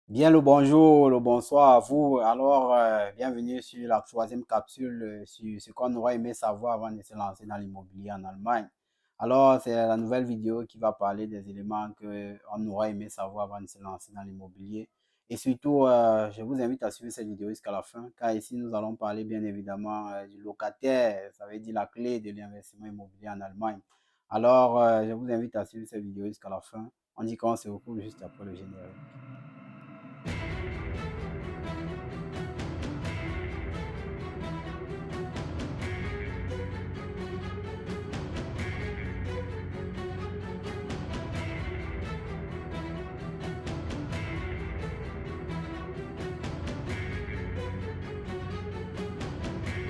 Bien le bonjour, le bonsoir à vous. Alors, bienvenue sur la troisième capsule sur ce qu'on aurait aimé savoir avant de se lancer dans l'immobilier en Allemagne. Alors, c'est la nouvelle vidéo qui va parler des éléments qu'on aurait aimé savoir avant de se lancer dans l'immobilier. Et surtout, je vous invite à suivre cette vidéo jusqu'à la fin, car ici, nous allons parler bien évidemment du locataire, ça veut dire la clé de l'investissement immobilier en Allemagne. Alors, je vous invite à suivre cette vidéo jusqu'à la fin. On dit qu'on se retrouve juste après le générique.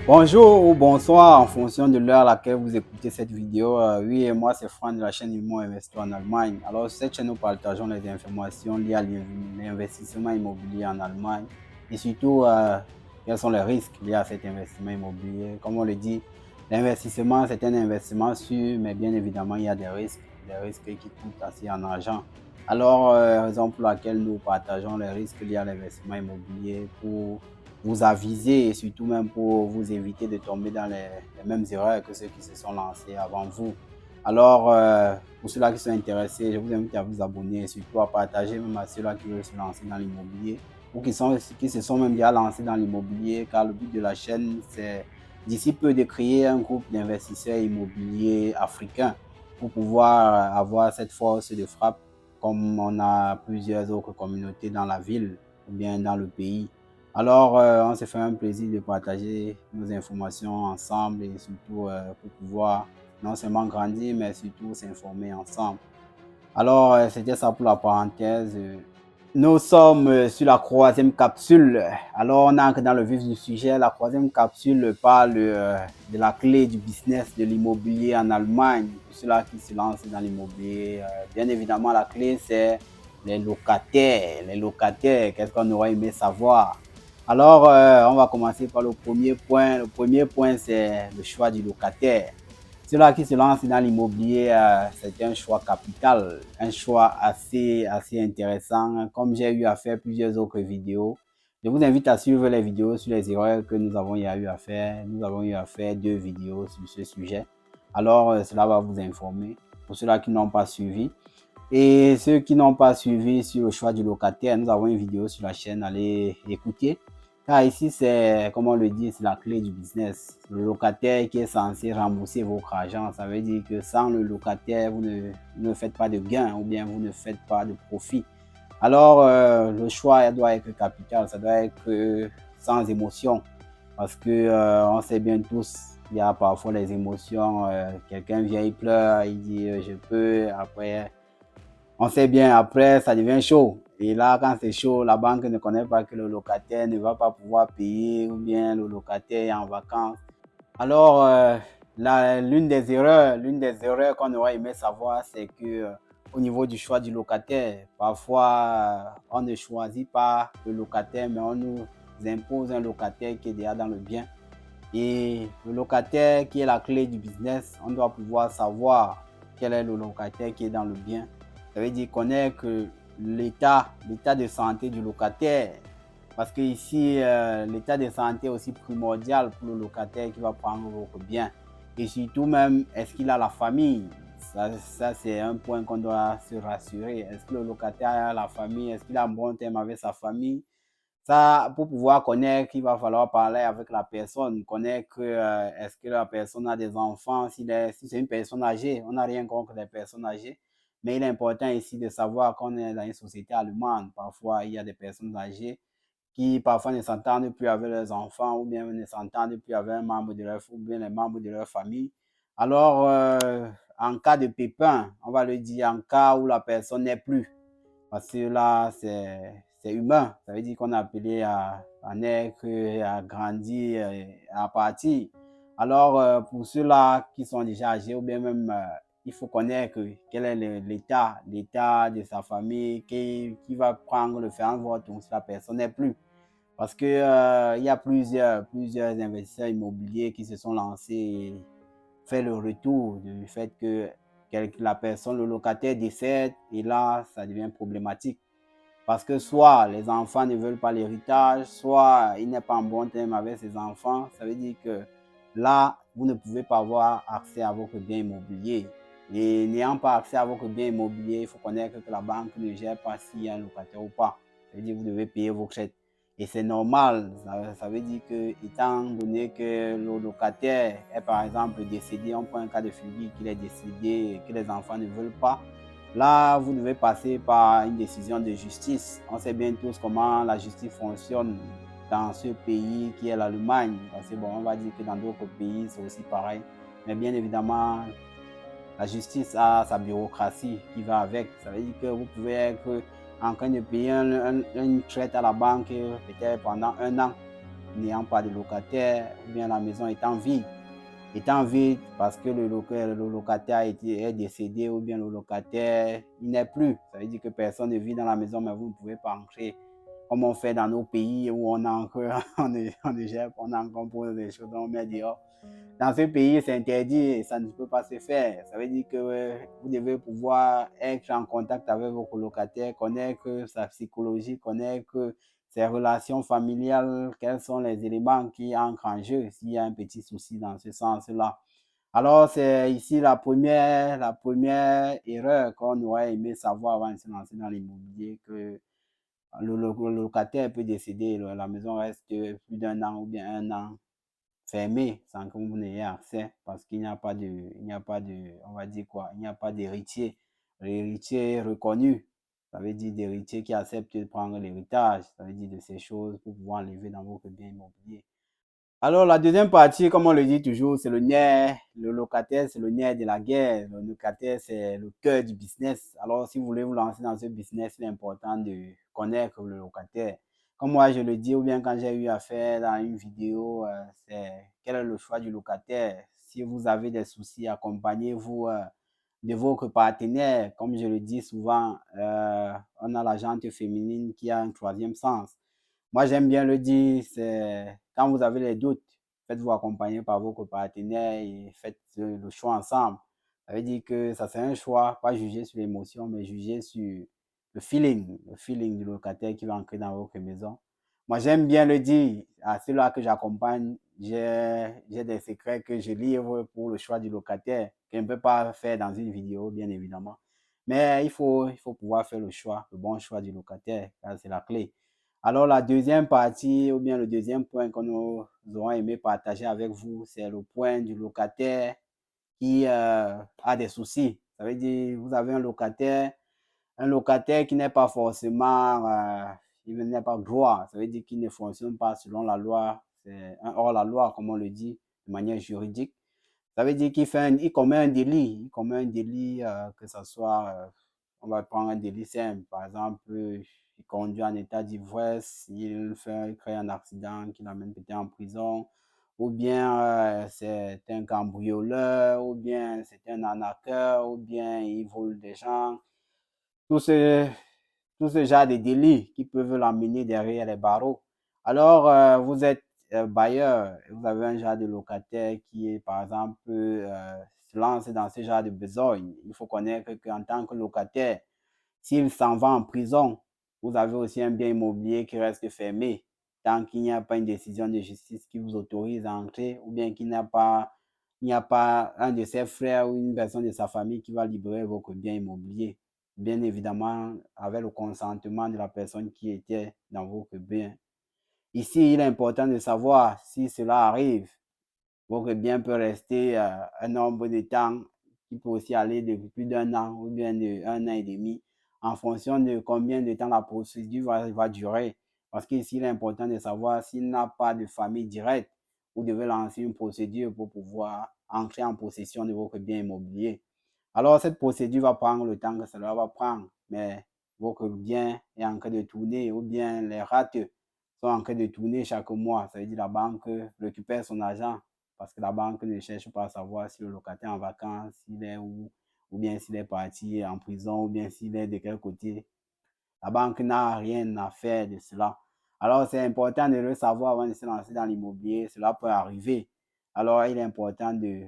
Bonjour ou bonsoir en fonction de l'heure à laquelle vous écoutez cette vidéo. Oui, et moi c'est Franck de la chaîne Immo Investor en Allemagne. Alors, sur cette chaîne, nous partageons les informations liées à l'investissement immobilier en Allemagne et surtout quels sont les risques liés à cet investissement immobilier. Comme on le dit, l'investissement c'est un investissement sûr, mais bien évidemment il y a des risques qui coûtent assez en argent. Alors, raison pour laquelle nous partageons les risques liés à l'investissement immobilier pour vous aviser et surtout même pour vous éviter de tomber dans les mêmes erreurs que ceux qui se sont lancés avant vous. Alors, pour ceux-là qui sont intéressés, je vous invite à vous abonner et surtout à partager même à ceux-là qui veulent se lancer dans l'immobilier ou qui se sont même déjà lancés dans l'immobilier, car le but de la chaîne, c'est d'ici peu de créer un groupe d'investisseurs immobiliers africains pour pouvoir avoir cette force de frappe comme on a plusieurs autres communautés dans la ville ou bien dans le pays. Alors, on se fait un plaisir de partager nos informations ensemble et surtout pour pouvoir non seulement grandir, mais surtout s'informer ensemble. Alors, c'était ça pour la parenthèse. Nous sommes sur la troisième capsule. Alors, on entre dans le vif du sujet. La troisième capsule parle de la clé du business de l'immobilier en Allemagne. Pour ceux-là qui se lancent dans l'immobilier, bien évidemment, la clé, c'est les locataires. Les locataires, qu'est-ce qu'on aurait aimé savoir? Alors, on va commencer par le premier point. Le premier point, c'est le choix du locataire. Ceux-là qui se lancent dans l'immobilier, c'est un choix capital, un choix assez intéressant. Comme j'ai eu à faire plusieurs autres vidéos, je vous invite à suivre les vidéos sur les erreurs que nous avons eu à faire. Nous avons eu à faire 2 vidéos sur ce sujet. Alors, cela va vous informer pour ceux-là qui n'ont pas suivi. Et ceux qui n'ont pas suivi sur le choix du locataire, nous avons une vidéo sur la chaîne, allez écouter. Car ici, c'est, comme on le dit, c'est la clé du business. Le locataire qui est censé rembourser votre argent, ça veut dire que sans le locataire, vous ne faites pas de gain ou bien vous ne faites pas de profit. Alors, le choix doit être capital, ça doit être sans émotion. Parce que on sait bien tous, il y a parfois les émotions. Quelqu'un vient, il pleure, il dit je peux, après on sait bien, après, ça devient chaud. Et là, quand c'est chaud, la banque ne connaît pas que le locataire ne va pas pouvoir payer ou bien le locataire est en vacances. Alors, l'une des erreurs qu'on aurait aimé savoir, c'est que au niveau du choix du locataire, parfois, on ne choisit pas le locataire, mais on nous impose un locataire qui est déjà dans le bien. Et le locataire qui est la clé du business, on doit pouvoir savoir quel est le locataire qui est dans le bien. Ça veut dire connaître l'état de santé du locataire. Parce que ici, l'état de santé est aussi primordial pour le locataire qui va prendre votre bien. Et surtout même, est-ce qu'il a la famille? Ça c'est un point qu'on doit se rassurer. Est-ce que le locataire a la famille? Est-ce qu'il a un bon terme avec sa famille? Ça, pour pouvoir connaître, il va falloir parler avec la personne, connaître est-ce que la personne a des enfants, si c'est une personne âgée, on n'a rien contre les personnes âgées, mais il est important ici de savoir qu'on est dans une société allemande. Parfois, il y a des personnes âgées qui parfois ne s'entendent plus avec leurs enfants ou bien ne s'entendent plus avec un membre de leur ou bien les membres de leur famille. Alors, en cas de pépin, on va le dire en cas où la personne n'est plus, parce que là, c'est humain. Ça veut dire qu'on est appelé à naître, à grandir, à partir. Alors, pour ceux-là qui sont déjà âgés, ou bien même, il faut connaître quel est l'état de sa famille, qui va prendre le ferrand vote si la personne n'est plus. Parce que il y a plusieurs investisseurs immobiliers qui se sont lancés et fait le retour du fait que la personne, le locataire décède et là, ça devient problématique. Parce que soit les enfants ne veulent pas l'héritage, soit il n'est pas en bon terme avec ses enfants. Ça veut dire que là, vous ne pouvez pas avoir accès à votre bien immobilier. Et n'ayant pas accès à votre bien immobilier, il faut connaître que la banque ne gère pas s'il y a un locataire ou pas. Ça veut dire que vous devez payer vos chèques. Et c'est normal. Ça veut dire que, étant donné que le locataire est par exemple décédé, on prend un cas de figure qu'il est décédé et que les enfants ne veulent pas, là, vous devez passer par une décision de justice. On sait bien tous comment la justice fonctionne dans ce pays qui est l'Allemagne. Parce que bon, on va dire que dans d'autres pays, c'est aussi pareil. Mais bien évidemment, la justice a sa bureaucratie qui va avec. Ça veut dire que vous pouvez être en train de payer une traite à la banque peut-être pendant 1 an, n'ayant pas de locataire, ou bien la maison étant vide. Étant vide parce que le locataire est décédé, ou bien le locataire, il n'est plus. Ça veut dire que personne ne vit dans la maison, mais vous ne pouvez pas entrer comme on fait dans nos pays où on a encore, on a encore pour des choses, on met dehors. Dans ce pays, c'est interdit et ça ne peut pas se faire. Ça veut dire que vous devez pouvoir être en contact avec vos colocataires, connaître sa psychologie, connaître ses relations familiales, quels sont les éléments qui entrent en jeu s'il y a un petit souci dans ce sens-là. Alors, c'est ici la première erreur qu'on aurait aimé savoir avant de se lancer dans l'immobilier, que le locataire peut décéder, la maison reste plus d'1 an ou bien 1 an fermé sans que vous n'ayez accès parce qu'il n'y a pas on va dire quoi, il n'y a pas d'héritier. L'héritier est reconnu. Ça veut dire d'héritier qui accepte de prendre l'héritage. Ça veut dire de ces choses pour pouvoir enlever dans votre bien immobilier. Alors, la deuxième partie, comme on le dit toujours, c'est le nerf. Le locataire, c'est le nerf de la guerre. Le locataire, c'est le cœur du business. Alors, si vous voulez vous lancer dans ce business, il est important de connaître le locataire. Comme moi, je le dis, ou bien quand j'ai eu à faire dans une vidéo, c'est quel est le choix du locataire. Si vous avez des soucis, accompagnez-vous de votre partenaire. Comme je le dis souvent, on a la jante féminine qui a un troisième sens. Moi, j'aime bien le dire, c'est quand vous avez les doutes, faites-vous accompagner par votre partenaire et faites le choix ensemble. Ça veut dire que ça, c'est un choix, pas juger sur l'émotion, mais juger sur le feeling du locataire qui va entrer dans votre maison. Moi, j'aime bien le dire à ceux-là que j'accompagne, j'ai des secrets que je livre pour le choix du locataire, que je ne peux pas faire dans une vidéo, bien évidemment. Mais il faut pouvoir faire le choix, le bon choix du locataire, c'est la clé. Alors, la deuxième partie, ou bien le deuxième point que nous aurons aimé partager avec vous, c'est le point du locataire qui a des soucis. Ça veut dire, vous avez un locataire qui n'est pas forcément, il n'est pas droit. Ça veut dire qu'il ne fonctionne pas selon la loi. C'est un hors-la-loi, comme on le dit, de manière juridique. Ça veut dire il commet un délit. Il commet un délit, que ce soit, on va prendre un délit simple. Par exemple, il conduit en état d'ivresse, il crée un accident qui l'amène peut-être en prison, ou bien c'est un cambrioleur, ou bien c'est un arnaqueur, ou bien il vole des gens. Tout ce, tout ce genre de délits qui peuvent l'amener derrière les barreaux. Alors, vous êtes bailleur, vous avez un genre de locataire qui est, par exemple, se lance dans ce genre de besogne. Il faut connaître qu'en tant que locataire, s'il s'en va en prison, vous avez aussi un bien immobilier qui reste fermé tant qu'il n'y a pas une décision de justice qui vous autorise à entrer, ou bien qu'il n'y a pas un de ses frères ou une personne de sa famille qui va libérer votre bien immobilier. Bien évidemment, avec le consentement de la personne qui était dans votre bien. Ici, il est important de savoir si cela arrive. Votre bien peut rester un nombre de temps qui peut aussi aller de plus d'1 an ou bien de 1 an et demi en fonction de combien de temps la procédure va durer. Parce qu'ici, il est important de savoir s'il n'a pas de famille directe, vous devez lancer une procédure pour pouvoir entrer en possession de votre bien immobilier. Alors, cette procédure va prendre le temps que cela va prendre, mais votre bien est en train de tourner ou bien les rates sont en train de tourner chaque mois. Ça veut dire que la banque récupère son argent parce que la banque ne cherche pas à savoir si le locataire est en vacances, s'il est où, ou bien s'il est parti en prison, ou bien s'il est de quel côté. La banque n'a rien à faire de cela. Alors, c'est important de le savoir avant de se lancer dans l'immobilier. Cela peut arriver. Alors, il est important de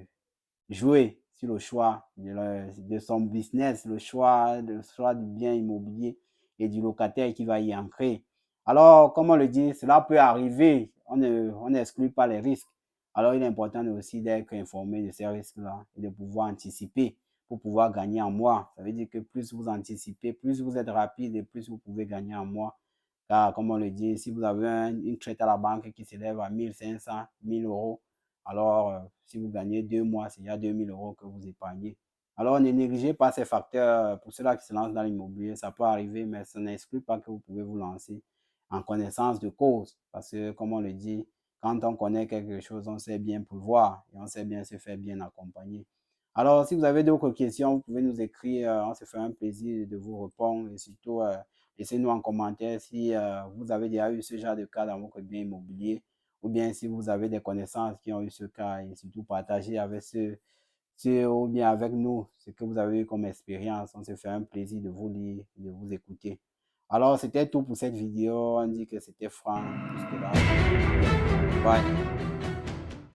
jouer sur le choix de son business, le choix du bien immobilier et du locataire qui va y entrer. Alors, comme on le dit, cela peut arriver, on n'exclut pas les risques. Alors, il est important aussi d'être informé de ces risques-là et de pouvoir anticiper pour pouvoir gagner en mois. Ça veut dire que plus vous anticipez, plus vous êtes rapide et plus vous pouvez gagner en mois. Car, comme on le dit, si vous avez une traite à la banque qui s'élève à 1500, 1000 euros, alors si vous gagnez 2 mois, c'est déjà 2000 euros que vous épargnez. Alors, ne négligez pas ces facteurs. Pour ceux-là qui se lancent dans l'immobilier, ça peut arriver, mais ça n'exclut pas que vous pouvez vous lancer en connaissance de cause. Parce que, comme on le dit, quand on connaît quelque chose, on sait bien prévoir et on sait bien se faire bien accompagner. Alors, si vous avez d'autres questions, vous pouvez nous écrire. On se fait un plaisir de vous répondre et surtout, laissez-nous en commentaire si vous avez déjà eu ce genre de cas dans votre bien immobilier ou bien si vous avez des connaissances qui ont eu ce cas et surtout partagez avec ceux ou bien avec nous ce que vous avez eu comme expérience. On se fait un plaisir de vous lire et de vous écouter. Alors, c'était tout pour cette vidéo. On dit que c'était franc, tout ce que là. Bye.